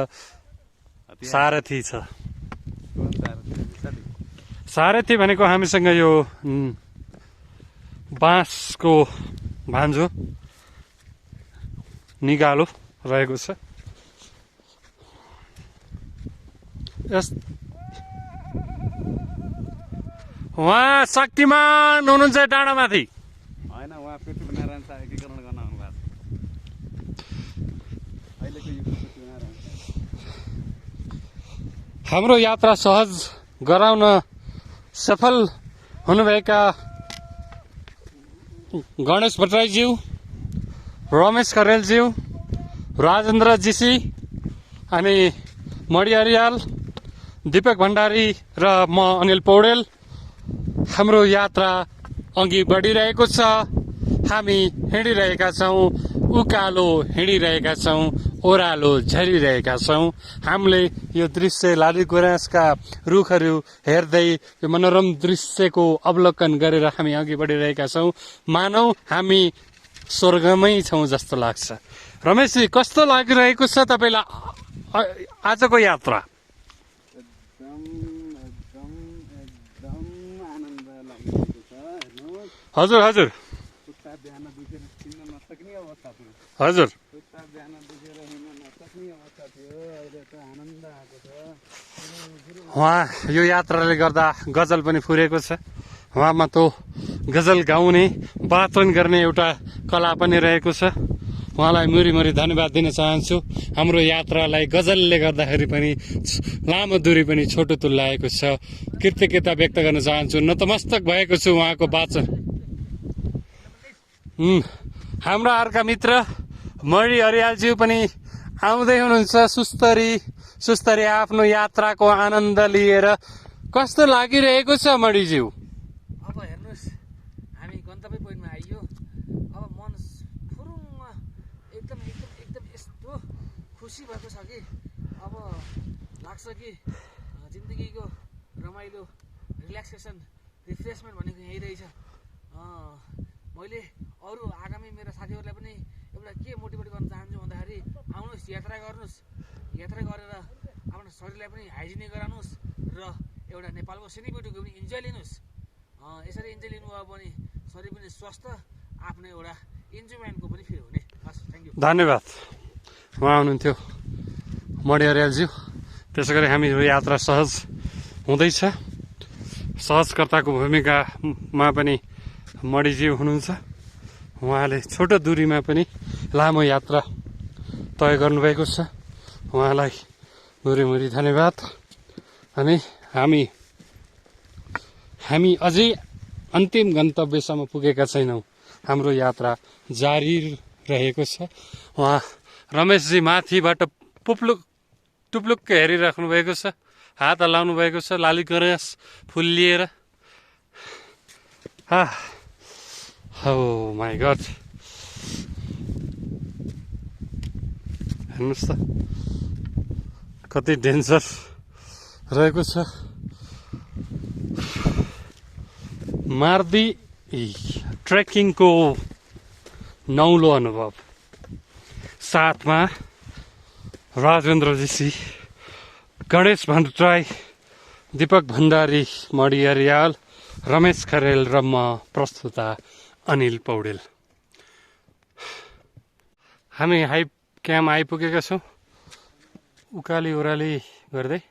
सारथी छ। सारथी भनेको हामीसँग यो बाँसको भान्जो निगालो रहेको छ। उहाँ शक्तिमान हुनुहुन्छ डाँडामाथि। होइन, उहाँ पृथ्वीनारायण शाह एकीकरण गर्न आउनुभएको छ। अहिलेको युगको पृथ्वीनारायण। हाम्रो यात्रा सहज गराउन सफल हुनुभएका गणेश भट्टराईज्यू, रमेश खरेलज्यू, राजेन्द्र जीसी अनि मणि अर्याल, दीपक भण्डारी र म अनिल पौडेल, हाम्रो यात्रा अघि बढिरहेको छ। हामी हिँडिरहेका छौँ, उकालो हिँडिरहेका छौँ, ओह्रालो झरिरहेका छौँ। हामीले यो दृश्य लाली गुराँसका रुखहरू हेर्दै यो मनोरम दृश्यको अवलोकन गरेर हामी अघि बढिरहेका छौँ। मानौ हामी स्वर्गमै छौँ जस्तो लाग्छ। रमेशजी, कस्तो लागिरहेको छ तपाईँलाई आजको यात्रा? एकदम आनन्द लागिरहेको छ। हेर्नुहोस्, हजुर हजुर खुट्टा बिहान दुखेर हिँड्न नसक्ने अवस्था थियो। हजुर खुट्टा बिहान दुखेर हिँड्न नसक्ने अवस्था थियो। अहिले त आनन्द आएको छ। उहाँ यो यात्राले गर्दा गजल पनि फुरेको छ। उहाँमा त गजल गाउने, वाचन गर्ने एउटा कला पनि रहेको छ। उहाँलाई मुरी धन्यवाद दिन चाहन्छु। हाम्रो यात्रालाई गजलले गर्दाखेरि पनि लामो दूरी पनि छोटो तुल्याएको छ। कृतज्ञता व्यक्त गर्न चाहन्छु। नतमस्तक भएको छु उहाँको वाचन। हाम्रा अर्का मित्र मणि अर्यालज्यू पनि आउँदै हुनुहुन्छ सुस्तरी आफ्नो यात्राको आनन्द लिएर। कस्तो लागिरहेको छ मणिज्यू? अब हेर्नुहोस्, हामी गन्तव्य पोइन्टमा आइयो। अब मन फुरुङ्ग एकदम एकदम एकदम यस्तो खुसी भएको छ कि अब लाग्छ कि जिन्दगीको रमाइलो, रिल्याक्सेसन, रिफ्रेसमेन्ट भनेको यही रहेछ। मैले अरू आगामी मेरा साथीहरूलाई पनि एउटा के मोटिभेट गर्न चाहन्छु भन्दाखेरि आउनुहोस्, यात्रा गर्नुहोस्, यात्रा गरेर आफ्नो शरीरलाई पनि हाइजिनिक गराउनुहोस् र एउटा नेपालको सिनेरीको पनि इन्जोय लिनुहोस्। यसरी इन्जोय लिनुभयो भने शरीर पनि स्वस्थ, आफ्नो एउटा इन्जोयमेन्टको पनि फिल हुने। हस्, थ्याङ्क यू। धन्यवाद। उहाँ हुनुहुन्थ्यो मणि अर्यालज्यू। त्यसै गरी हाम्रो यात्रा सहज हुँदैछ। सहजकर्ताको भूमिकामा पनि मणिज्यू हुनुहुन्छ। उहाँले छोटो दूरीमा पनि लामो यात्रा तय गर्नुभएको छ। उहाँलाई मुरी धन्यवाद। अनि हामी अझै अन्तिम गन्तव्यसम्म पुगेका छैनौँ। हाम्रो यात्रा जारी रहेको छ। उहाँ रमेशजी माथिबाट टुप्लुक्क हेरिराख्नु भएको छ, हात हल्लाउनु भएको छ, लाली गुराँस फुल लिएर। Oh my God, हेर्नुहोस् त कति डेन्जर रहेको छ। मार्दी ट्रेकिङको नौलो अनुभव, साथमा राजेन्द्र जीसी, गणेश भट्टराई, दीपक भण्डारी, मणि अर्याल, रमेश खरेल र म प्रस्तुता अनिल पौडेल। हामी हाइप क्याम्प आइपुगेका छौँ, उकाली ओह्राली गर्दै।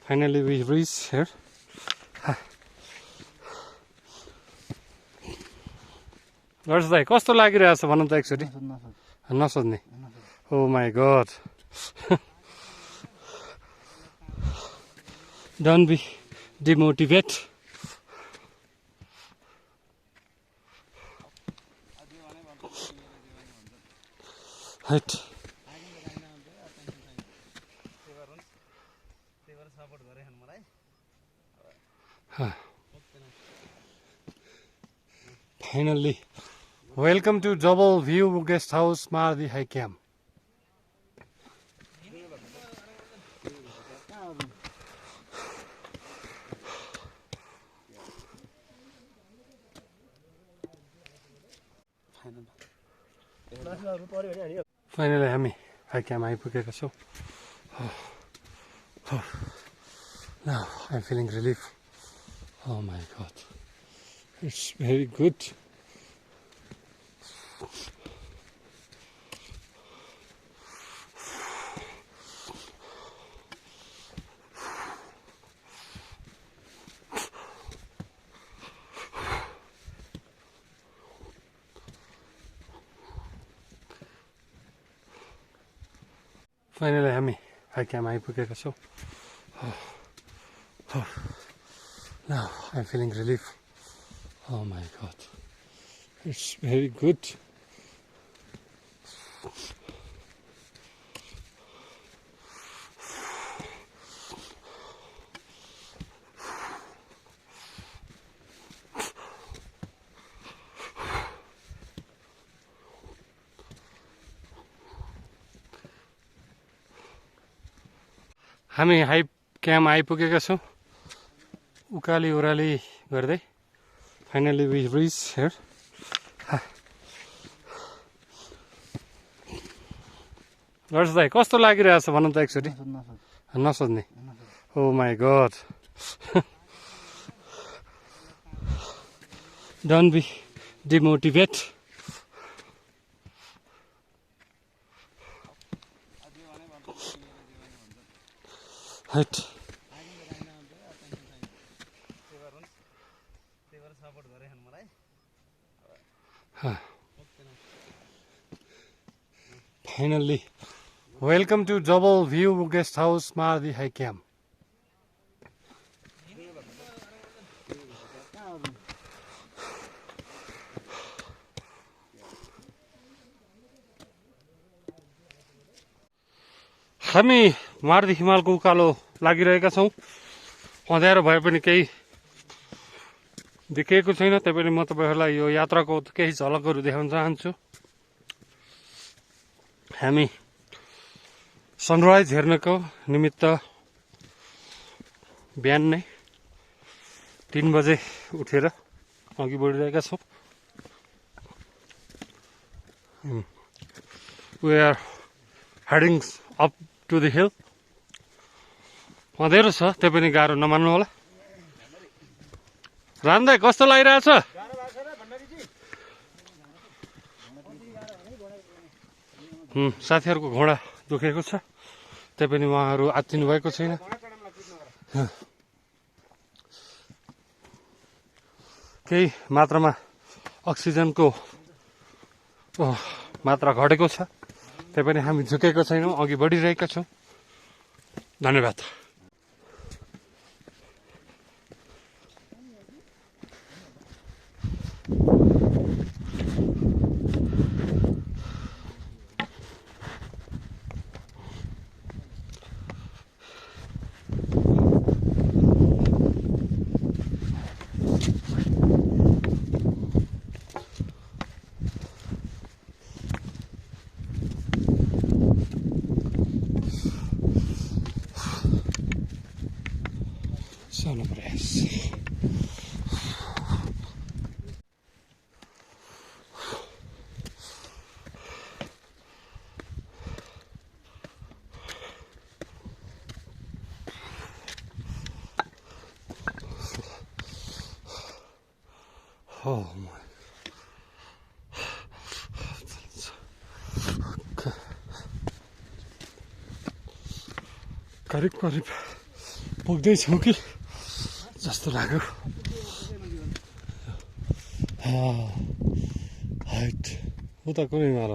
Finally we reach here. गर्छ दाइ, कस्तो लागिरहेछ भन त एकचोटि। नसोध्ने। Oh my god. Don't be demotivate. हाइट finally welcome to double view guest house Mardi high camp. Finally हामी हाई क्याम्प आइपुगेका छौँ। Now I'm feeling relief. Oh my God, it's very good. Finally हामी हाई क्याम्प आइपुगेका छौँ। Now I'm feeling relief. Oh my God, it's very good. हामी high camp आइपुगेका छौँ। उकाली ओह्राली गर्दै फाइनली वी रिच हियर। गर्छ दाइ कस्तो लागिरहेछ भन त एकचोटि। नसोध्ने। Oh my god. Don't be demotivate. हैट finally welcome to double view guest house Mardi high camp. हामी मार्दी हिमालको उकालो लागिरहेका छौँ। अँध्यारो भए पनि केही देखिएको छैन, त्यही पनि म तपाईँहरूलाई यो यात्राको केही झलकहरू देखाउन चाहन्छु। हामी सनराइज हेर्नको निमित्त बिहान नै 3 बजे उठेर अघि बढिरहेका छौँ। We are heading up to the hill. अँधेरो छ, त्यही पनि गाह्रो नमान्नु होला। रान्दै कस्तो लागिरहेछ? साथीहरूको घोडा दुखेको छ, त्यही पनि उहाँहरू आत्तिनु भएको छैन। केही मात्रामा अक्सिजनको मात्रा घटेको छ, त्यही पनि हामी झुकेको छैनौँ, अघि बढिरहेका छौँ। धन्यवाद। Sono preso. Oh my. करीब करीब पुग्दैछौँ कि जस्तो लाग्यो। हाइट उता कुनै मार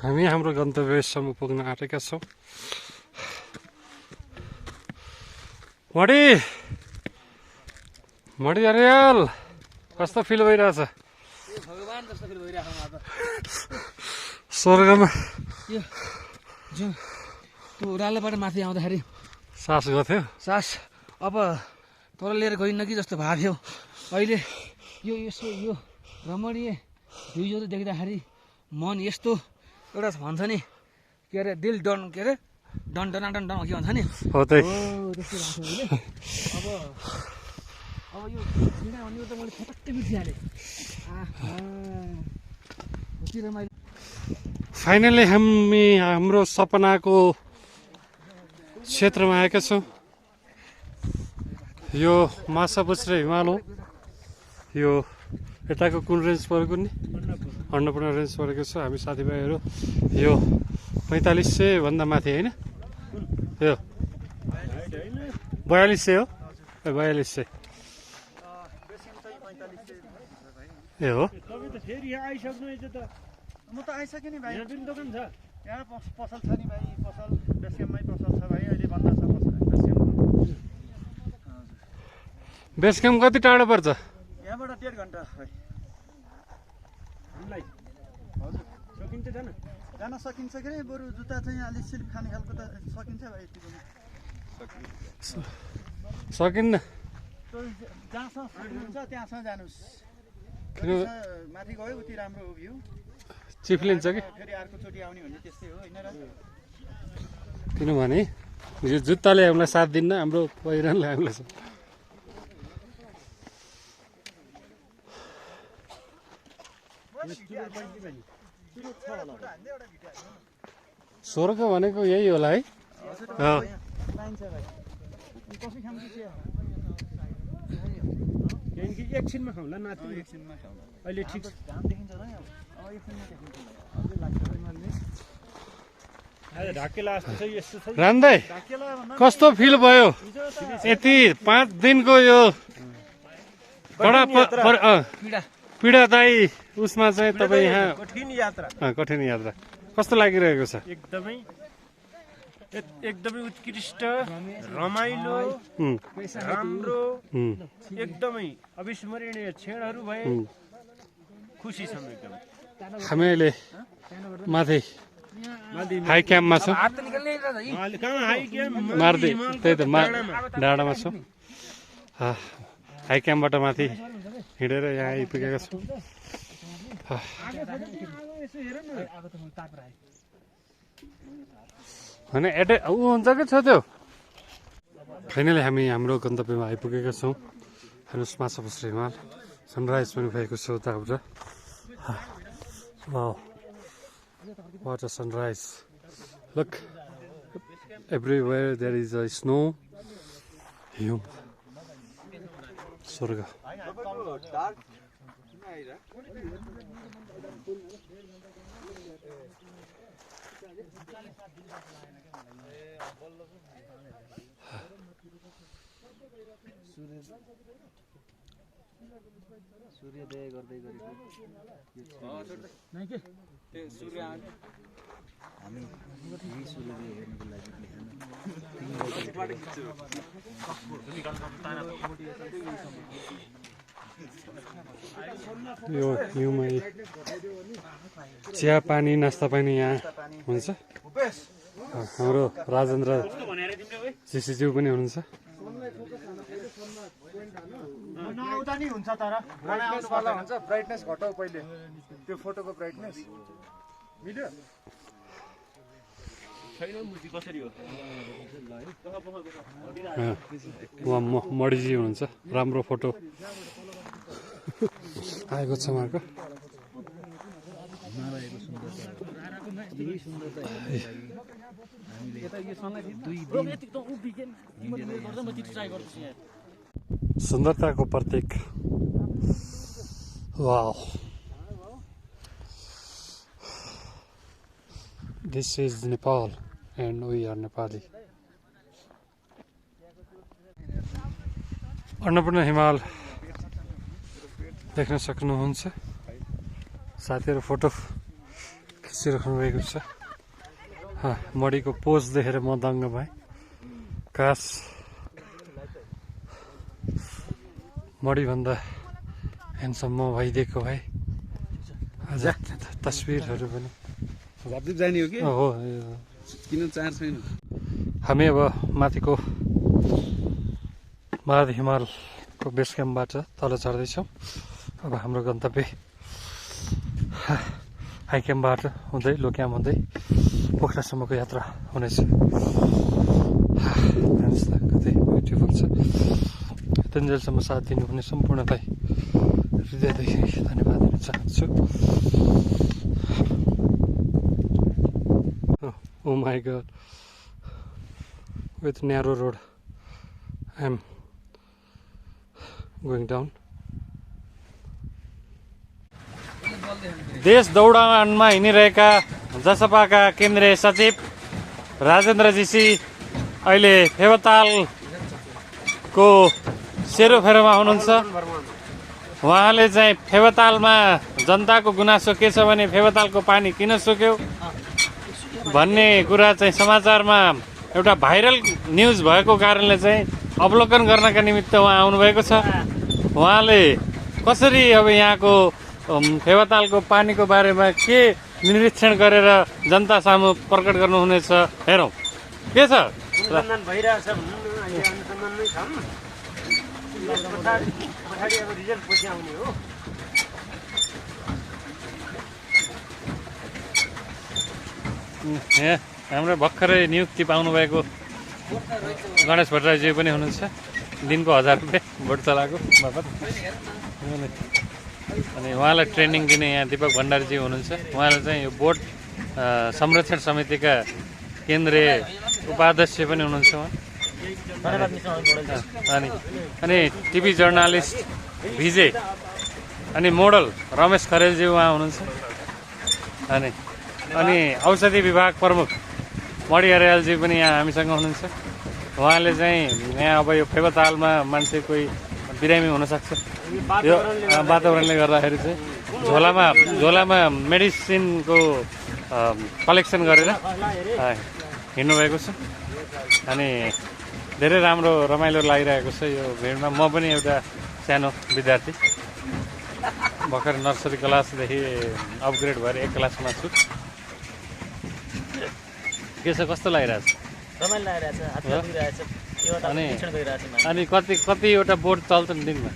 हामी हाम्रो गन्तव्यसम्म पुग्न आँटेका छौँ। मडी अर्याल कस्तो फिल भइरहेछ? भगवान जस्तो फिल भइरहेको छ आज। स्वर्गमा यो जुन त्यो उरालोबाट माथि आउँदाखेरि सास गर्थ्यो। सास अब तल लिएर गइन्न कि जस्तो भएको थियो। अहिले यो यसो यो रमणीय भ्यूजहरू देख्दाखेरि मन यस्तो एउटा भन्छ नि के अरे दिल डन के अरे डन डन डन डन के भन्छ नि हो त्यही। हो त्यस्तो भएको थियो अहिले। अब यो ढिँडा भन्ने त मैले फटक्कै बिर्सिहालेँ। कति रमाइलो। फाइनली हामी हाम्रो सपनाको क्षेत्रमा आएका छौँ। यो माछापुच्छ्रे हिमाल हो। यो यताको कुन रेन्ज परेको नि? अन्नपूर्ण रेन्ज परेको छ। हामी साथीभाइहरू यो 4500 भन्दा माथि होइन? यो 4200 हो? 4200 ए हो? तपाईँ त फेरि यहाँ आइसक्नु रहेछ त। म त आइसकेँ नि भाइ। यहाँ पनि दोकान छ। यहाँ पसल छ नि भाइ, पसल बेसक्याम्पमै पसल छ भाइ। अहिले बन्द छ पसल बेसक्याम्प। बेस क्याम्प कति टाढो पर्छ? यहाँबाट 1.5 घन्टा भाइ। हामीलाई हजुर सकिन्छ जान? जान सकिन्छ कि नै? बरु जुत्ता चाहिँ अलिक सिल्प खाने खालको त सकिन्छ भाइ। सकिन्न। जहाँसम्म सक्नुहुन्छ त्यहाँसम्म जानुहोस्। किन- माथि गयो उति राम्रो भ्यू। चिप्लिन्छ कि? फेरि अर्कोचोटि आउने भन्ने त्यस्तै हो होइन र? किनभने यो जुत्ताले हामीलाई साथ दिन्न, हाम्रो पहिरनले हामीलाई साथ। स्वर्ग भनेको यही होला है? अँ। पाइन्छ भाइ। कफी खानु कि चिया? त्यहाँदेखि एकछिनमा खाउँला नाति। एकछिनमा खाउँला। अहिले ठिक छ। घाम देखिन्छ र यहाँ? अब एकछिनमा देखिन्छ भाइ। अझै लाग्छ भाइ मैले। आज ढाकेला जस्तो छ यस्तो छ। रान्दै कस्तो फिल भयो? यति 5 दिनको यो कडा पीडादायी उसमा चाहिँ तपाईँ यहाँ कठिन यात्रा। कठिन यात्रा कस्तो लागिरहेको छ? एकदमै उत्कृष्ट, रमाइलो, राम्रो, एकदमै अविस्मरणीय क्षणहरू भए। खुसी छौँ एकदमै। हामी अहिले माथि हाई क्याम्पमा छौँ। हात त निकाल्ने रहेछ यी। कहाँ हाई क्याम्प? मार्दै त्यही त डाँडामा छौँ। हाई क्याम्पबाट माथि हिँडेर यहाँ आइपुगेका छौँ। होइन ऊ हुन्छ कि छ त्यो? फाइनली हामी हाम्रो गन्तव्यमा आइपुगेका छौँ। हेर्नुहोस् माछापुच्छ्रे हिमाल। सनराइज पनि भएको छ उताबाट। Wow, what a sunrise. Look, everywhere there is a snow. स्वर्ग। सूर्योदय गर्दै गरेको हामी यही सूर्योदय हेर्नुको लागि यो हिउँमै चिया पानी नास्ता पानी यहाँ हुन्छ। हाम्रो राजेन्द्र जीसीज्यू पनि हुनुहुन्छ। नआउँदा नि हुन्छ तर आउनुपर्दा हुन्छ। ब्राइटनेस घटाउ पहिले त्यो फोटोको ब्राइटनेस मिल्यो। उहाँ मडीजी हुनुहुन्छ। राम्रो फोटो आएको छ उहाँको। सुन्दरताको प्रतीक। Wow, this is Nepal and we are Nepali. Annapurna Himal देख्न सक्नुहुन्छ। साथीहरू फोटो बसिराख्नु भएको छ। मडीको पोज देखेर म दङ्ग भएँ। कास मडीभन्दा ह्यान्डसम म भइदिएको भए आज तस्बिरहरू पनि झपझप जाने हो कि हो। किन चार छैन। हामी अब माथिको महाद हिमालको बेस क्याम्पबाट तल चढ्दैछौँ। अब हाम्रो गन्तव्य हाई क्याम्पबाट हुँदै लोक्याम हुँदै पोखरासम्मको यात्रा हुनेछ। हेर्नुहोस् न कतै ब्युटिफुल छ। यतिन्जेलसम्म साथ दिनुहुने सम्पूर्णलाई हृदयदेखि धन्यवाद दिन चाहन्छु। Oh my God, with narrow road I am going down. देश दौडानमा हिँडिरहेका जसपाका केन्द्रीय सचिव राजेन्द्र जीसी अहिले फेवातालको सेरोफेरोमा हुनुहुन्छ। उहाँले चाहिँ फेवातालमा जनताको गुनासो के छ भने फेवातालको पानी किन सुक्यो भन्ने कुरा चाहिँ समाचारमा एउटा भाइरल न्युज भएको कारणले चाहिँ अवलोकन गर्नका निमित्त उहाँ आउनुभएको छ। उहाँले कसरी अब यहाँको फेवातालको पानीको बारेमा के निरीक्षण गरेर जनता सामु प्रकट गर्नुहुनेछ हेरौँ के छ। अनुसन्धान भइरहेछ भन्नु न, अहिले अनुसन्धानमै छौँ। पछाडि अब रिजल्ट पछि आउने हो। यहाँ हाम्रो भर्खरै नियुक्ति पाउनुभएको गणेश भट्टराईज्यू पनि हुनुहुन्छ। दिनको 1000 रुपियाँ भोट चलाएको बापत। अनि उहाँलाई ट्रेनिङ दिने यहाँ दिपक भण्डारीजी हुनुहुन्छ। उहाँले चाहिँ यो बोट संरक्षण समितिका केन्द्रीय उपाध्यक्ष पनि हुनुहुन्छ उहाँ। अनि टिभी जर्नालिस्ट भिजे अनि मोडल रमेश खरेलजी उहाँ हुनुहुन्छ। अनि औषधि विभाग प्रमुख मणि अर्यालजी पनि यहाँ हामीसँग हुनुहुन्छ। उहाँले चाहिँ यहाँ अब यो फेवातालमा मान्छे कोही बिरामी हुनसक्छ यो वातावरणले गर्दाखेरि चाहिँ झोलामा मेडिसिनको कलेक्सन गरेर हिँड्नुभएको छ। अनि धेरै राम्रो रमाइलो लागिरहेको छ यो भिडमा। म पनि एउटा सानो विद्यार्थी भर्खर नर्सरी क्लासदेखि अपग्रेड भएर 1 क्लासमा छु। के छ कस्तो लागिरहेछ? रमाइलो लागिरहेछ, हात दुखिरहेछ। अनि कतिवटा बोट चल्छन् दिनमा?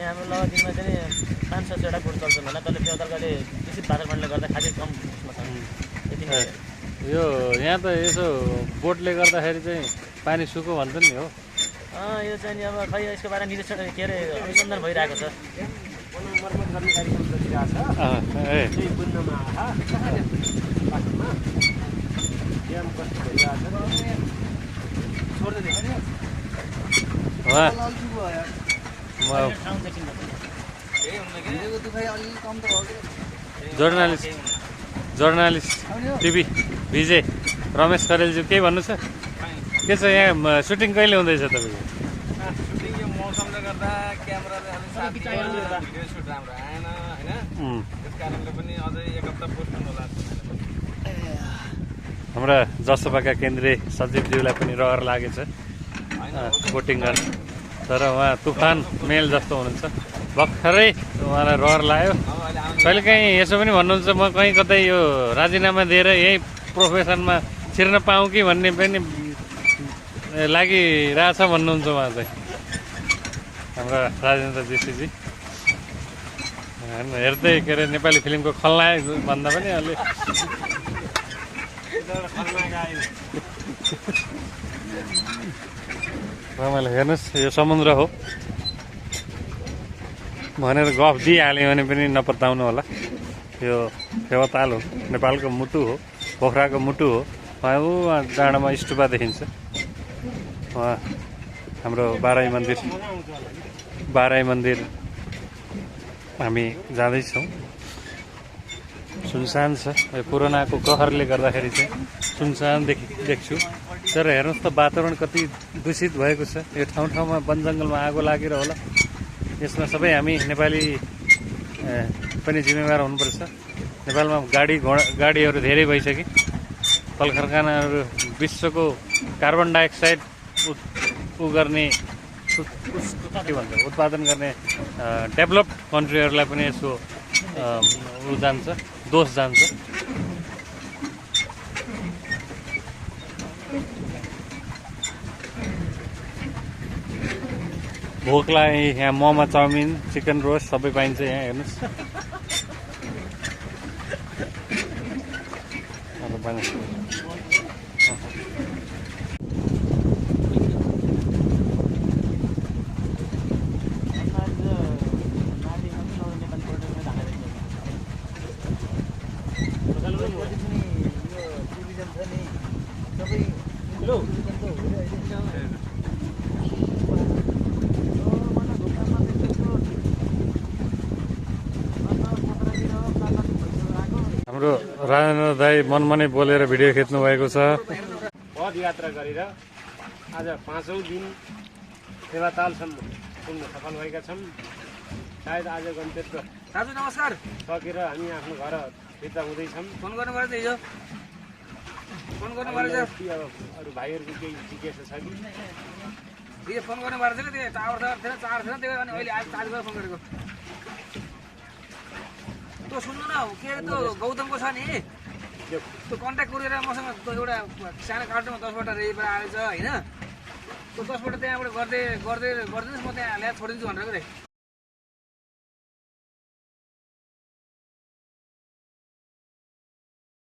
यहाँ हाम्रो लगभग दिनमा चाहिँ 500-600 बोट चल्छ होला। तर फेवातालले दूषित वातावरणले गर्दा खासै कम छ। यो यहाँ त यसो बोटले गर्दाखेरि चाहिँ पानी सुको भन्छ नि हो। यो चाहिँ नि अब खै यसको बारेमा निरीक्षण के अरे अनुसन्धान भइरहेको छ। मर्मत गर्ने कार्यक्रम चलिरहेछ। त्यही बुझ्नमा बाटोमा ड्याम कस्तो भइरहेछ जर्नलिस्ट टिभी भिजे रमेश खरेलज्यू केही भन्नु छ? के छ यहाँ सुटिङ कहिले हुँदैछ तपाईँको? सुटिङ यो मौसमले गर्दा क्यामेराले अलिक साथ दिएन, भिडियो सुट राम्रो आएन हैन। त्यस कारणले पनि अझै 1 हप्ता पोस्ट होला। हाम्रा जसपाका केन्द्रीय सचिवज्यूलाई पनि रहर लागेछ बोटिङ गर्न। तर उहाँ तुफान मेल जस्तो हुनुहुन्छ। भर्खरै उहाँलाई रहर लाग्यो। कहिलेकाहीँ यसो पनि भन्नुहुन्छ म कहीँ कतै यो राजीनामा दिएर यही प्रोफेसनमा छिर्न पाऊँ कि भन्ने पनि लागिरहेछ भन्नुहुन्छ उहाँ चाहिँ हाम्रा राजेन्द्र जीसीजी। हेर्दै के अरे नेपाली फिल्मको खलनायक भन्दा पनि अलि रमाइलो। हेर्नुहोस् यो समुद्र हो भनेर गफ दिइहाल्यो भने पनि नपत्ताउनु होला। यो फेवाताल हो, नेपालको मुटु हो, पोखराको मुटु हो। उहाँ डाँडामा स्टुपा देखिन्छ। उहाँ हाम्रो बाराई मन्दिर हामी जाँदैछौँ। सुनसान छ। यो कोरोनाको कहरले गर्दाखेरि चाहिँ सुनसान देख्छु। तर हेर्नुहोस् त वातावरण कति दूषित भएको छ। यो ठाउँमा वन जङ्गलमा आगो लागेर होला। यसमा सबै हामी नेपाली पनि जिम्मेवार हुनुपर्छ। नेपालमा गाडीहरू धेरै भइसके, कल कारखानाहरू विश्वको कार्बन डाइअक्साइड गर्ने के भन्छ उत्पादन गर्ने डेभलप्ड कन्ट्रीहरूलाई पनि यसको जान्छ, दोष जान्छ। भोकलाई यहाँ मोमो, चाउमिन, चिकन रोस्ट सबै पाइन्छ यहाँ, हेर्नुहोस्। हाम्रो राजेन्द्र दाई मनमनै बोलेर भिडियो खिच्नु भएको छ। पद यात्रा गरेर आज 5औं दिन फेवातालसम्म पुग्न सफल भएका छौँ। सायद आज गन्तव्य दाजु नमस्कार। सकेर हामी आफ्नो घर फिर्ता हुँदैछौँ। फोन गर्नु परेछ हिजो, फोन गर्नु परेछ। अब अरू भाइहरूको केही जिज्ञासा छ कि? हिजो फोन गर्नु परेछ कि त्यो टावर थिएन, चार्ज थिएन, त्यही अनि अहिले आज चार्ज गरेर फोन गरेको। त्यो सुन्नु न, के अरे त्यो गौतमको छ नि, त्यो कन्ट्याक्ट गरेर मसँग त्यो एउटा सानो कार्टुनमा 10वटा रेपर आएछ होइन, त्यो 10वटा त्यहाँबाट गरिदिनुहोस्, म त्यहाँ ल्याएर छोडिदिन्छु भनेर के